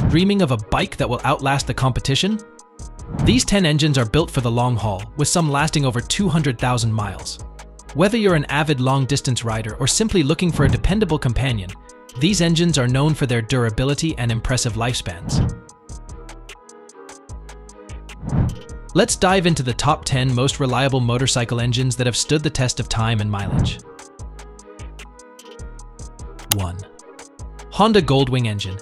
Dreaming of a bike that will outlast the competition? These 10 engines are built for the long haul, with some lasting over 200,000 miles. Whether you're an avid long-distance rider or simply looking for a dependable companion, these engines are known for their durability and impressive lifespans. Let's dive into the top 10 most reliable motorcycle engines that have stood the test of time and mileage. 1. Honda Goldwing engine.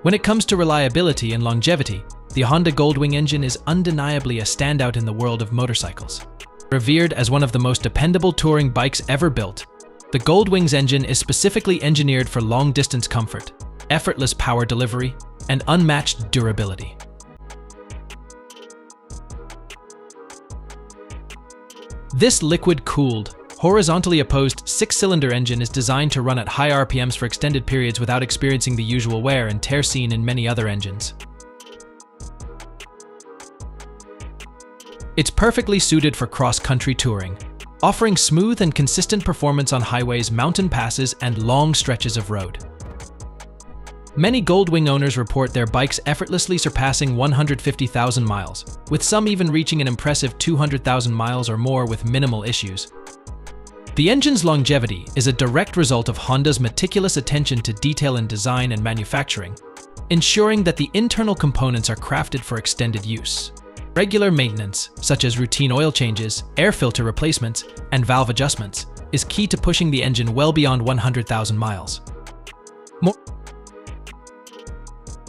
When it comes to reliability and longevity, the Honda Goldwing engine is undeniably a standout in the world of motorcycles. Revered as one of the most dependable touring bikes ever built, the Goldwing's engine is specifically engineered for long-distance comfort, effortless power delivery, and unmatched durability. This liquid-cooled, horizontally opposed 6-cylinder engine is designed to run at high RPMs for extended periods without experiencing the usual wear and tear seen in many other engines. It's perfectly suited for cross-country touring, offering smooth and consistent performance on highways, mountain passes, and long stretches of road. Many Goldwing owners report their bikes effortlessly surpassing 150,000 miles, with some even reaching an impressive 200,000 miles or more with minimal issues. The engine's longevity is a direct result of Honda's meticulous attention to detail in design and manufacturing, ensuring that the internal components are crafted for extended use. Regular maintenance, such as routine oil changes, air filter replacements, and valve adjustments, is key to pushing the engine well beyond 100,000 miles.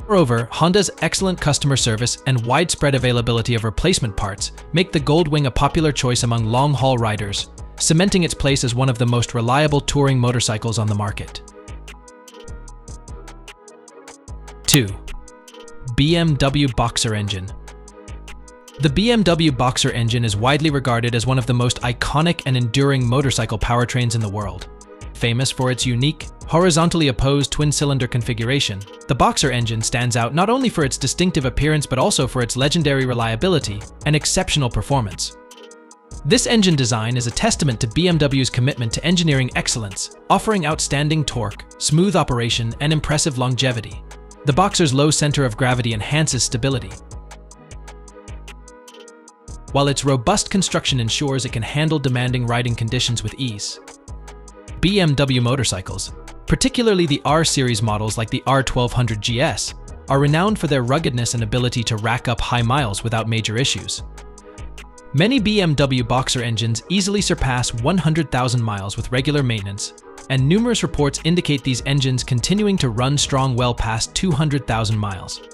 Moreover, Honda's excellent customer service and widespread availability of replacement parts make the Goldwing a popular choice among long-haul riders, cementing its place as one of the most reliable touring motorcycles on the market. 2. BMW Boxer engine. The BMW Boxer engine is widely regarded as one of the most iconic and enduring motorcycle powertrains in the world. Famous for its unique, horizontally opposed twin-cylinder configuration, the Boxer engine stands out not only for its distinctive appearance but also for its legendary reliability and exceptional performance. This engine design is a testament to BMW's commitment to engineering excellence, offering outstanding torque, smooth operation, and impressive longevity. The Boxer's low center of gravity enhances stability, while its robust construction ensures it can handle demanding riding conditions with ease. BMW motorcycles, particularly the R-series models like the R1200 GS, are renowned for their ruggedness and ability to rack up high miles without major issues. Many BMW Boxer engines easily surpass 100,000 miles with regular maintenance, and numerous reports indicate these engines continuing to run strong well past 200,000 miles.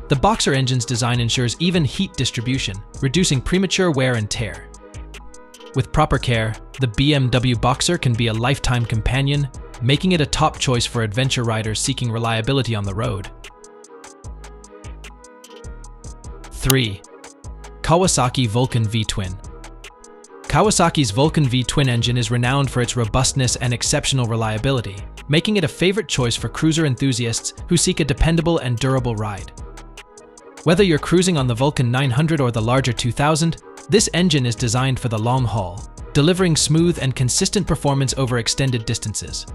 The Boxer engine's design ensures even heat distribution, reducing premature wear and tear. With proper care, the BMW Boxer can be a lifetime companion, making it a top choice for adventure riders seeking reliability on the road. 3. Kawasaki Vulcan V-Twin. Kawasaki's Vulcan V-Twin engine is renowned for its robustness and exceptional reliability, making it a favorite choice for cruiser enthusiasts who seek a dependable and durable ride. Whether you're cruising on the Vulcan 900 or the larger 2000, this engine is designed for the long haul, delivering smooth and consistent performance over extended distances.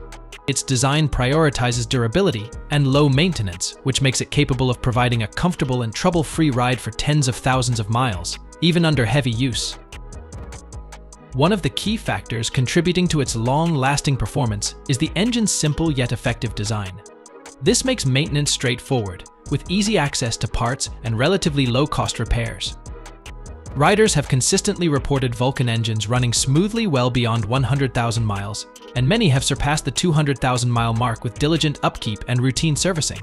Its design prioritizes durability and low maintenance, which makes it capable of providing a comfortable and trouble-free ride for tens of thousands of miles, even under heavy use. One of the key factors contributing to its long-lasting performance is the engine's simple yet effective design. This makes maintenance straightforward, with easy access to parts and relatively low-cost repairs. Riders have consistently reported Vulcan engines running smoothly well beyond 100,000 miles, and many have surpassed the 200,000-mile mark with diligent upkeep and routine servicing.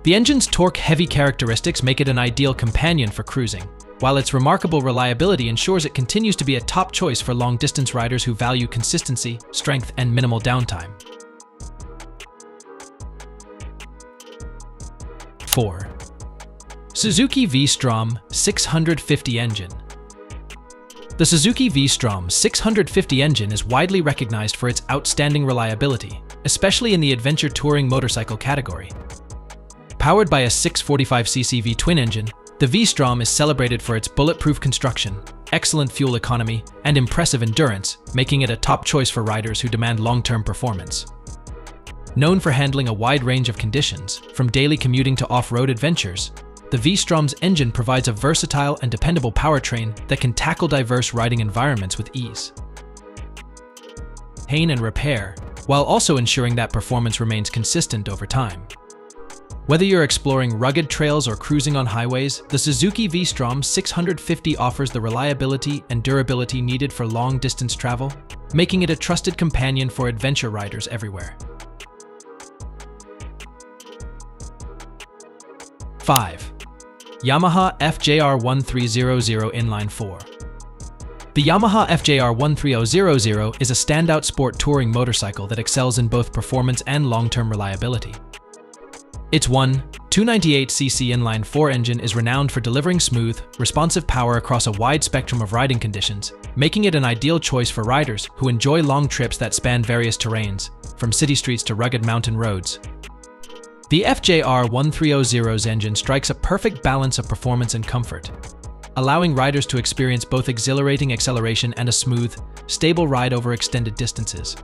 The engine's torque-heavy characteristics make it an ideal companion for cruising, while its remarkable reliability ensures it continues to be a top choice for long-distance riders who value consistency, strength, and minimal downtime. 4. Suzuki V-Strom 650 engine. The Suzuki V-Strom 650 engine is widely recognized for its outstanding reliability, especially in the adventure touring motorcycle category. Powered by a 645cc V-twin engine, the V-Strom is celebrated for its bulletproof construction, excellent fuel economy, and impressive endurance, making it a top choice for riders who demand long-term performance. Known for handling a wide range of conditions, from daily commuting to off-road adventures, the V-Strom's engine provides a versatile and dependable powertrain that can tackle diverse riding environments with ease. Maintain and repair, while also ensuring that performance remains consistent over time. Whether you're exploring rugged trails or cruising on highways, the Suzuki V-Strom 650 offers the reliability and durability needed for long-distance travel, making it a trusted companion for adventure riders everywhere. 5. Yamaha FJR1300 Inline 4. The Yamaha FJR1300 is a standout sport touring motorcycle that excels in both performance and long-term reliability. Its 298cc inline-4 engine is renowned for delivering smooth, responsive power across a wide spectrum of riding conditions, making it an ideal choice for riders who enjoy long trips that span various terrains, from city streets to rugged mountain roads. The FJR1300's engine strikes a perfect balance of performance and comfort, allowing riders to experience both exhilarating acceleration and a smooth, stable ride over extended distances.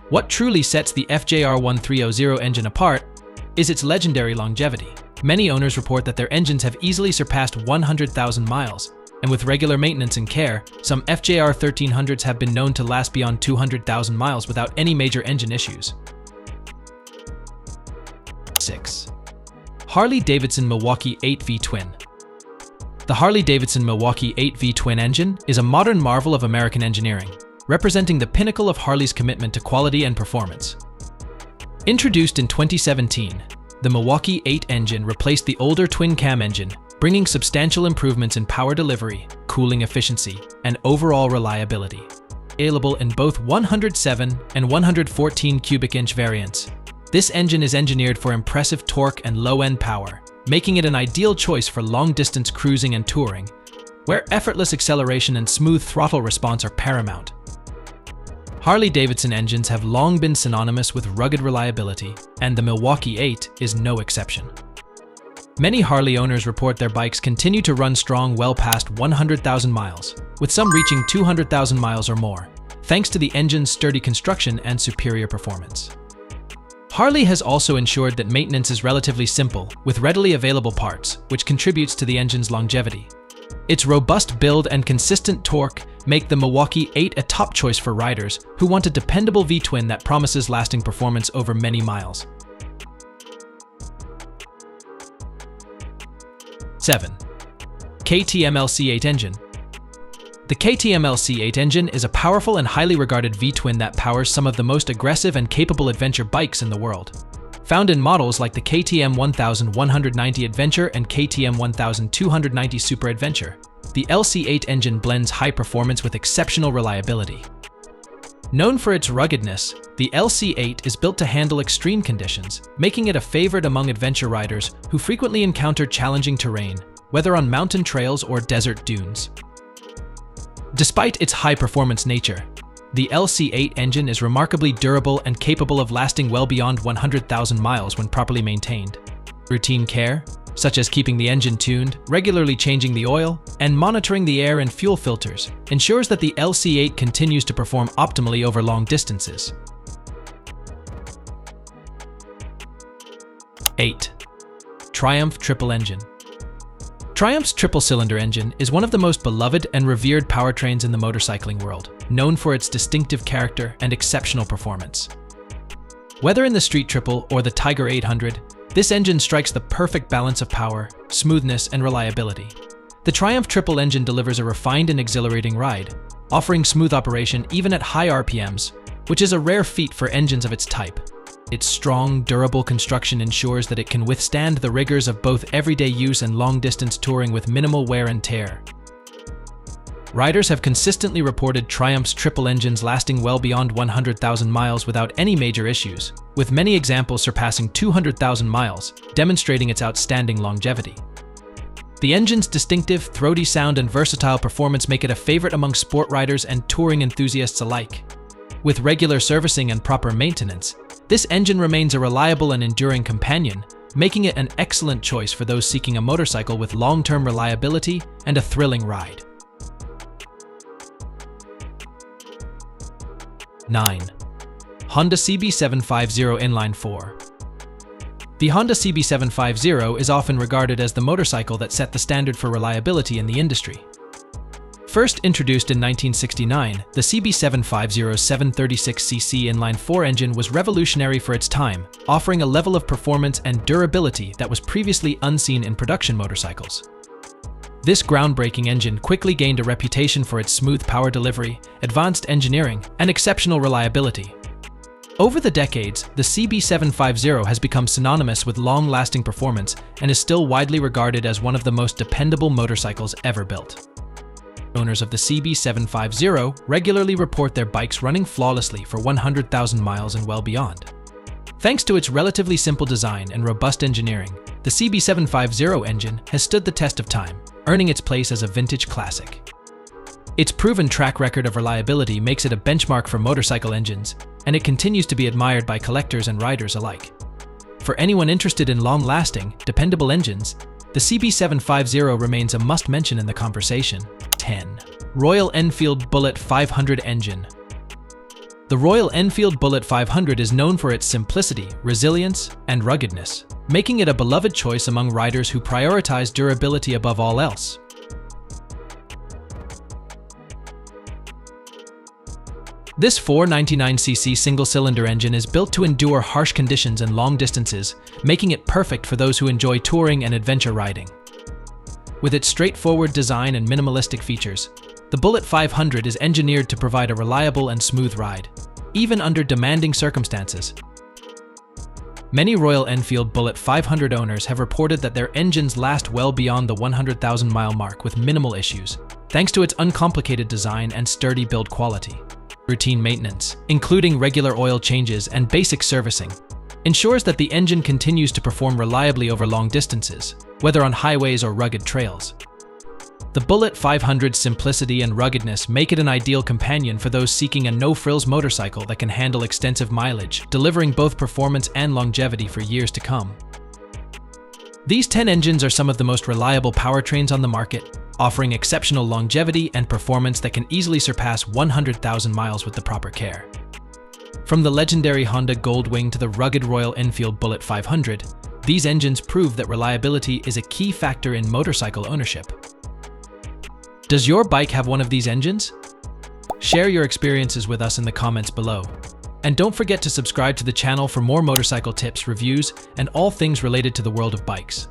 What truly sets the FJR1300 engine apart is its legendary longevity. Many owners report that their engines have easily surpassed 100,000 miles, and with regular maintenance and care, some FJR1300s have been known to last beyond 200,000 miles without any major engine issues. 6. Harley-Davidson Milwaukee 8V Twin. The Harley-Davidson Milwaukee 8V Twin engine is a modern marvel of American engineering, representing the pinnacle of Harley's commitment to quality and performance. Introduced in 2017, the Milwaukee 8 engine replaced the older twin-cam engine, bringing substantial improvements in power delivery, cooling efficiency, and overall reliability. Available in both 107 and 114 cubic inch variants, this engine is engineered for impressive torque and low-end power, making it an ideal choice for long-distance cruising and touring, where effortless acceleration and smooth throttle response are paramount. Harley-Davidson engines have long been synonymous with rugged reliability, and the Milwaukee 8 is no exception. Many Harley owners report their bikes continue to run strong well past 100,000 miles, with some reaching 200,000 miles or more, thanks to the engine's sturdy construction and superior performance. Harley has also ensured that maintenance is relatively simple, with readily available parts, which contributes to the engine's longevity. Its robust build and consistent torque make the Milwaukee 8 a top choice for riders who want a dependable V-twin that promises lasting performance over many miles. 7. KTM LC8 Engine. The KTM LC8 engine is a powerful and highly regarded V-twin that powers some of the most aggressive and capable adventure bikes in the world. Found in models like the KTM 1190 Adventure and KTM 1290 Super Adventure, the LC8 engine blends high performance with exceptional reliability. Known for its ruggedness, the LC8 is built to handle extreme conditions, making it a favorite among adventure riders who frequently encounter challenging terrain, whether on mountain trails or desert dunes. Despite its high-performance nature, the LC8 engine is remarkably durable and capable of lasting well beyond 100,000 miles when properly maintained. Routine care, such as keeping the engine tuned, regularly changing the oil, and monitoring the air and fuel filters, ensures that the LC8 continues to perform optimally over long distances. 8. Triumph Triple Engine. Triumph's triple-cylinder engine is one of the most beloved and revered powertrains in the motorcycling world, known for its distinctive character and exceptional performance. Whether in the Street Triple or the Tiger 800, this engine strikes the perfect balance of power, smoothness, and reliability. The Triumph Triple engine delivers a refined and exhilarating ride, offering smooth operation even at high RPMs, which is a rare feat for engines of its type. Its strong, durable construction ensures that it can withstand the rigors of both everyday use and long-distance touring with minimal wear and tear. Riders have consistently reported Triumph's triple engines lasting well beyond 100,000 miles without any major issues, with many examples surpassing 200,000 miles, demonstrating its outstanding longevity. The engine's distinctive, throaty sound and versatile performance make it a favorite among sport riders and touring enthusiasts alike. With regular servicing and proper maintenance, this engine remains a reliable and enduring companion, making it an excellent choice for those seeking a motorcycle with long-term reliability and a thrilling ride. 9. Honda CB750 Inline 4. The Honda CB750 is often regarded as the motorcycle that set the standard for reliability in the industry. First introduced in 1969, the CB750's 736cc inline-4 engine was revolutionary for its time, offering a level of performance and durability that was previously unseen in production motorcycles. This groundbreaking engine quickly gained a reputation for its smooth power delivery, advanced engineering, and exceptional reliability. Over the decades, the CB750 has become synonymous with long-lasting performance and is still widely regarded as one of the most dependable motorcycles ever built. Owners of the CB750 regularly report their bikes running flawlessly for 100,000 miles and well beyond. Thanks to its relatively simple design and robust engineering, the CB750 engine has stood the test of time, earning its place as a vintage classic. Its proven track record of reliability makes it a benchmark for motorcycle engines, and it continues to be admired by collectors and riders alike. For anyone interested in long-lasting, dependable engines, the CB750 remains a must-mention in the conversation. 10. Royal Enfield Bullet 500 engine. The Royal Enfield Bullet 500 is known for its simplicity, resilience, and ruggedness, making it a beloved choice among riders who prioritize durability above all else. This 499cc single-cylinder engine is built to endure harsh conditions and long distances, making it perfect for those who enjoy touring and adventure riding. With its straightforward design and minimalistic features, the Bullet 500 is engineered to provide a reliable and smooth ride, even under demanding circumstances. Many Royal Enfield Bullet 500 owners have reported that their engines last well beyond the 100,000-mile mark with minimal issues, thanks to its uncomplicated design and sturdy build quality. Routine maintenance, including regular oil changes and basic servicing, ensures that the engine continues to perform reliably over long distances, whether on highways or rugged trails. The Bullet 500's simplicity and ruggedness make it an ideal companion for those seeking a no-frills motorcycle that can handle extensive mileage, delivering both performance and longevity for years to come. These 10 engines are some of the most reliable powertrains on the market, offering exceptional longevity and performance that can easily surpass 100,000 miles with the proper care. From the legendary Honda Goldwing to the rugged Royal Enfield Bullet 500, these engines prove that reliability is a key factor in motorcycle ownership. Does your bike have one of these engines? Share your experiences with us in the comments below. And don't forget to subscribe to the channel for more motorcycle tips, reviews, and all things related to the world of bikes.